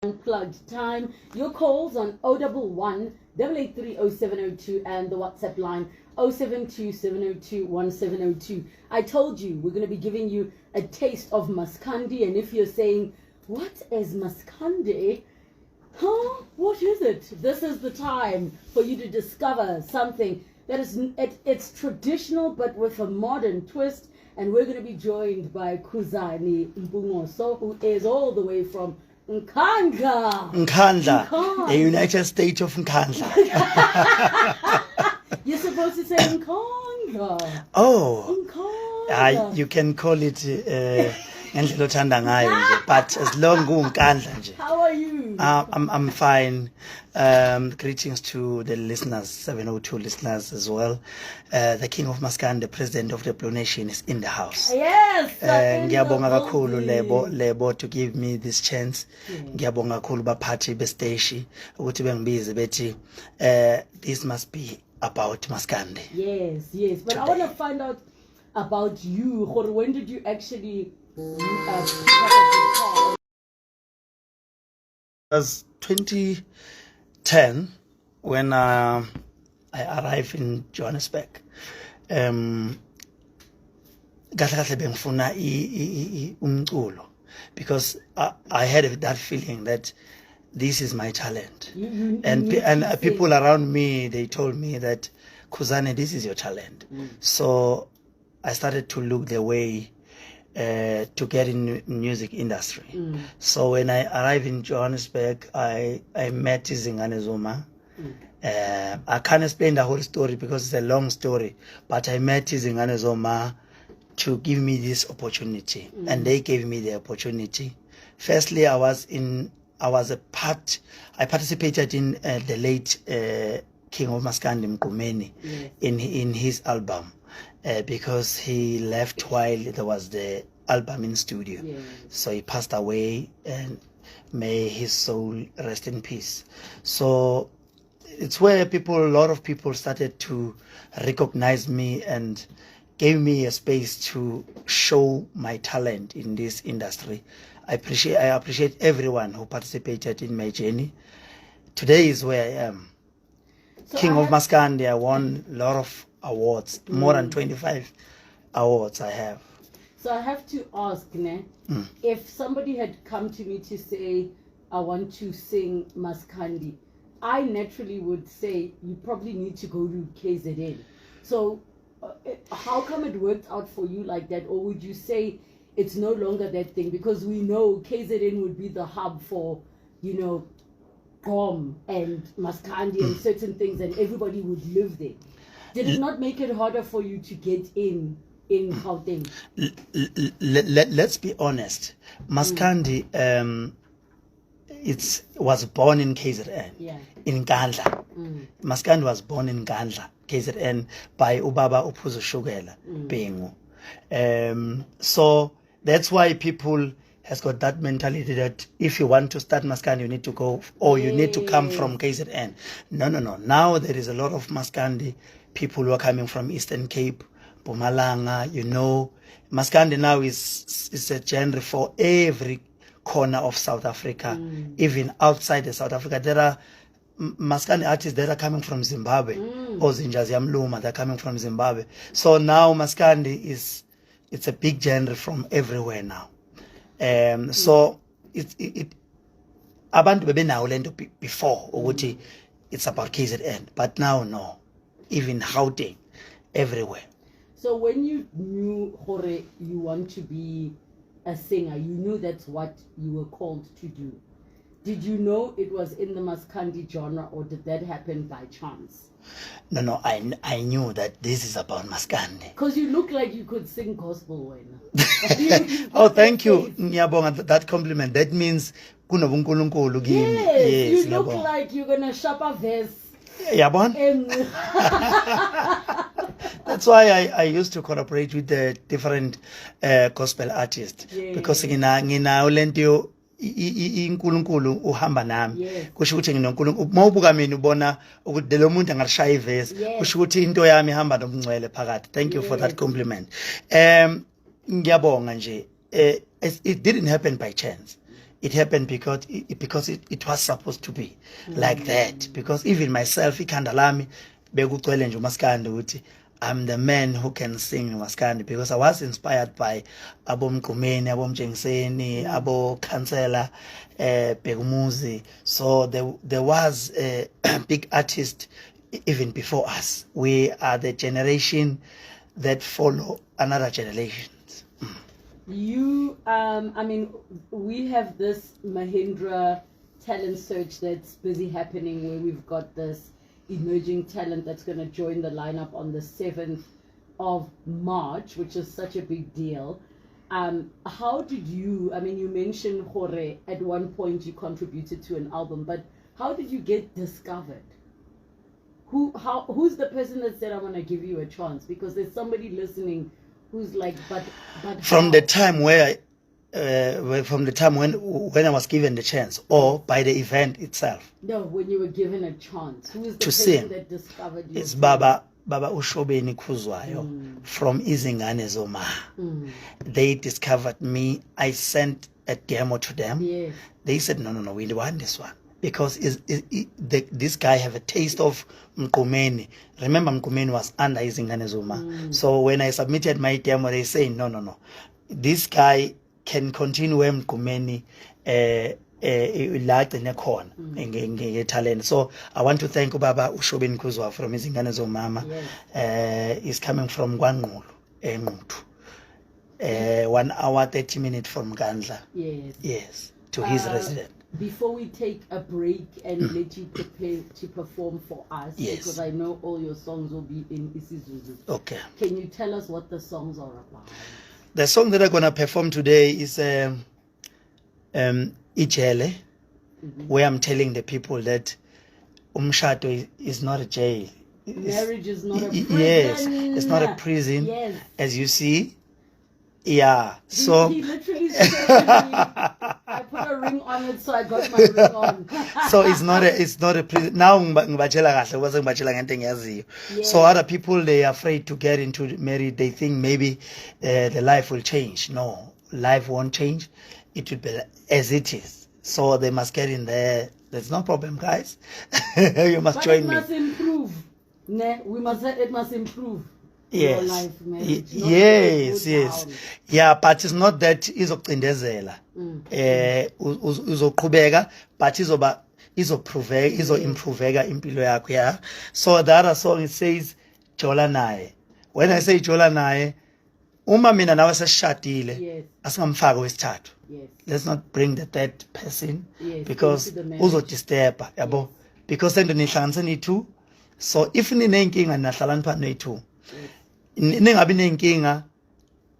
Unplugged time. Your calls on 011 883 0702 and the WhatsApp line 072 702 1702. I told you we're going to be giving you a taste of Maskandi, and if you're saying, what is Maskandi? Huh? What is it? This is the time for you to discover something that is it's traditional but with a modern twist. And we're going to be joined by Khuzani Mbungoso, who is all the way from Nkandla, the United States of Nkandla. You're supposed to say Nkandla. Oh, Nkandla. you can call it ngendlela othanda ngayo, but as long uNkandla nje. How are you? I'm fine. Greetings to the listeners, 702 listeners as well. The King of Maskandi, the President of the Blue Nation, is in the house. Yes. Ngiyabonga kakhulu lebo to give me this chance. Ngiyabonga kakhulu baphathi besteshi ukuthi bengibize bethi this must be about Maskandi. Yes. But today. I want to find out about you. When did you actually It was 2010 when I arrived in Johannesburg. Because I had that feeling that this is my talent. And people around me, they told me that, Khuzani, this is your talent. So I started to look the way to get in music industry. So when I arrived in Johannesburg, I met Zingane Zuma. I can't explain the whole story because it's a long story, but I met Zingane Zuma to give me this opportunity, and they gave me the opportunity. Firstly, I participated in the late King of Maskandi Mkumeni in his album. Because he left while there was the album in studio. So he passed away, and may his soul rest in peace. So it's where a lot of people started to recognize me and gave me a space to show my talent in this industry. I appreciate everyone who participated in my journey. Today is where I am. So King of Maskandi. I won a lot of awards, more than 25 awards I have. So I have to ask, if somebody had come to me to say, I want to sing Maskandi, I naturally would say, you probably need to go to KZN. So how come it worked out for you like that? Or would you say it's no longer that thing? Because we know KZN would be the hub for, Gqom and Maskandi and certain things, and everybody would live there. Did it not make it harder for you to get in Gauteng? Let's be honest. Maskandi was born in KZN, in Nkandla. Maskandi was born in Nkandla, KZN, by Ubaba Uphuzo Shugela Bengu. So that's why people has got that mentality that if you want to start Maskandi, you need to go, or you need to come from KZN. No. Now there is a lot of Maskandi people who are coming from Eastern Cape, Mpumalanga, Maskandi now is a genre for every corner of South Africa, even outside of South Africa. There are Maskandi artists that are coming from Zimbabwe, or Zinjazi Mluma, they're coming from Zimbabwe. So now Maskandi it's a big genre from everywhere now. So abantu bebenawo lento before ukuthi it's about KZN, but now no, even Gauteng, everywhere. So when you knew you want to be a singer, you knew that's what you were called to do. Did you know it was in the Maskandi genre, or did that happen by chance? No, I knew that this is about Maskandi. Because you look like you could sing gospel when. Oh, thank you. Ngiyabonga that compliment. That means kunobunkulunkulu kimi. Yes, you look like you're going to shop a verse. Yabon? That's why I used to collaborate with the different gospel artists. Because ngina ulento inkulunkulu uhamba nami kusho ukuthi nginonkulunkulu mawubuka mina ubona ukuthi lo muntu angalishaya ivesi kusho ukuthi into yami ihamba nomngcwele phakathi. Thank you for that compliment. Ngiyabonga nje it didn't happen by chance. it happened because it was supposed to be like that. Because even myself, ikhanda lami bekugcwele nje uMaskandi ukuthi I'm the man who can sing Maskandi, because I was inspired by Abo Mqumeni, Abo Mjengiseni, Abo Khansela, Begumuzi. So there was a big artist even before us. We are the generation that follow another generation. You, I mean, we have this Mahindra talent search that's busy happening, where we've got this emerging talent that's going to join the lineup on the 7th of March, which is such a big deal. How did you, I mean, you mentioned Hore, at one point you contributed to an album, but how did you get discovered? Who's the person that said, I want to give you a chance? Because there's somebody listening who's like, but from the time when I was given the chance, or by the event itself? No, when you were given a chance. Who is the to person sing that discovered you? It's Baba Ushobeni Khuzwayo from Izingane Zoma. They discovered me. I sent a demo to them. Yes. They said, no, we want this one. Because this guy have a taste of Mqumeni. Remember, Mqumeni was under Izingane Zoma. So when I submitted my demo, they say, no. This guy can continue Mqumeni talent. So I want to thank Baba Ushobeni Khuzwa from Izingane Zoma. He's coming from Gwangqulu, Engutu. 1 hour 30 minutes from Gandla. Yes, to his resident. Before we take a break and let you prepare to perform for us, because I know all your songs will be in isiZulu. Okay. Can you tell us what the songs are about? The song that I'm gonna perform today is Ijele, where I'm telling the people that umshado is not a jail. Marriage is not a prison. Yes, it's not a prison. Yes. As you see. Yeah. So he literally said to me, I put a ring on it, so I got my ring on. So it's not a prison. Now so other people, they are afraid to get into marriage. They think maybe the life will change. No, life won't change. It will be as it is. So they must get in there. There's no problem, guys. You must join me. It must improve. It must improve. Yes. Your life, marriage. Yes. Yeah, but it's not that izoqindezela. Uzoqhubeka, but izoimproveka impilo yakho, yeah. So the other song, it says Jola naye. When I say Jola naye, uma mina nawe sesishadile, asingamfaka wesithathu. Let's not bring the third person, because uzodisturba, yabo. Because then nihlanganise ni-2. So if ninenkinga nahlala phakathi noyi-2, ningabi nenkinga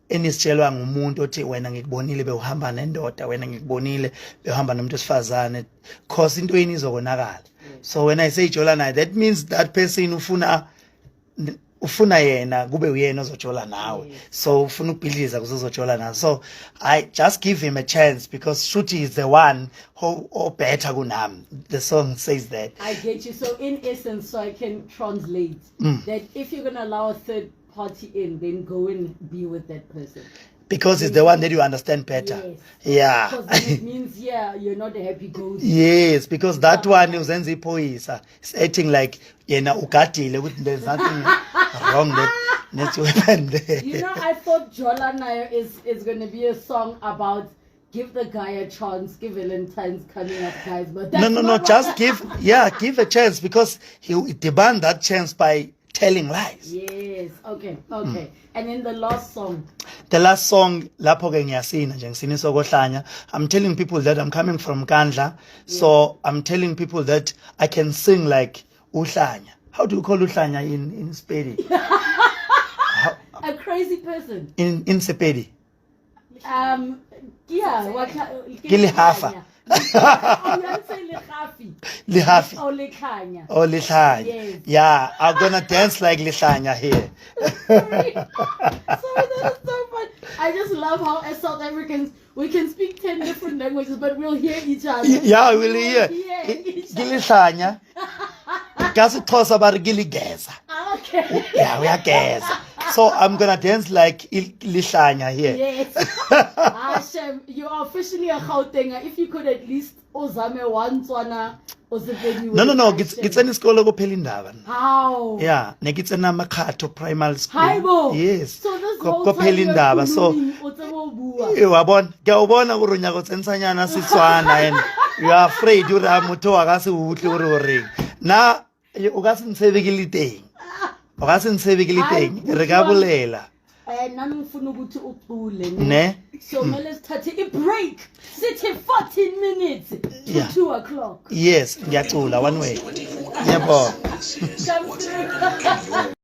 enisitshelwa ngumuntu othi wena ngikubonile bewuhamba nendoda, wena ngikubonile bewuhamba nomuntu wesifazane, cause into yini izokonakala. So when I say Jola naye, that means that person ufuna yena kube uyena ozojola nawe. So ufuna ukubhidliza kuzojola nawe. So I just give him a chance, because Shruti is the one who better kunami. The song says that. I get you. So in essence, so I can translate that if you're going to allow a third party in, then go and be with that person. Because it's the one that you understand better. Yeah. Because then it means, you're not a happy ghost. Yes, because that one is it's acting like ugadile, there's nothing wrong that needs to happen there. You know, I thought Jola naye is going to be a song about give the guy a chance, give Valentine's coming up, guys. But that's no, just give a chance, because he demand that chance by telling lies. Yes, okay. And then the last song, lapho ke ngiyasina nje ngisini sokohlanya. I'm telling people that I'm coming from Kandla, so I'm telling people that I can sing like Uhlanya. How do you call Uhlanya in Sepedi? A crazy person. In Sepedi. Lihafa. Lihafi. Oh, Likhanya. Oh, Likhanya. Yes. Yeah, I'm gonna dance like Likhanya here. Sorry, that is so fun. I just love how as South Africans we can speak 10 different languages, but we'll hear each other. Yeah, we'll hear. Gilihlanya. Gasixhosa bari giligeza. Okay. Yeah, we are geza. So I'm gonna dance like Lihlanya here. Yes. Hashem, you are officially a Gautenga. If you could at least ozame one Tswana ozepedi. No, ngitsena isikole kuphela indaba. How? Yeah, nekitsena Makhato Primary School. Haibo. Yes. So this whole kuphela indaba. So wabona, ngiyawubona gore unyaka utsensanyana Setswana and you are afraid uri motho wa ka se utle uri ore. Na o ka se ntshebekile teng. O ka se ntshebekile teng. Re ka bolela. Nami ngifuna ukuthi ucule ne. So let's take a break. Sithi 14 minutes to 2 o'clock. Yes, ngiyacula one way. Yebo.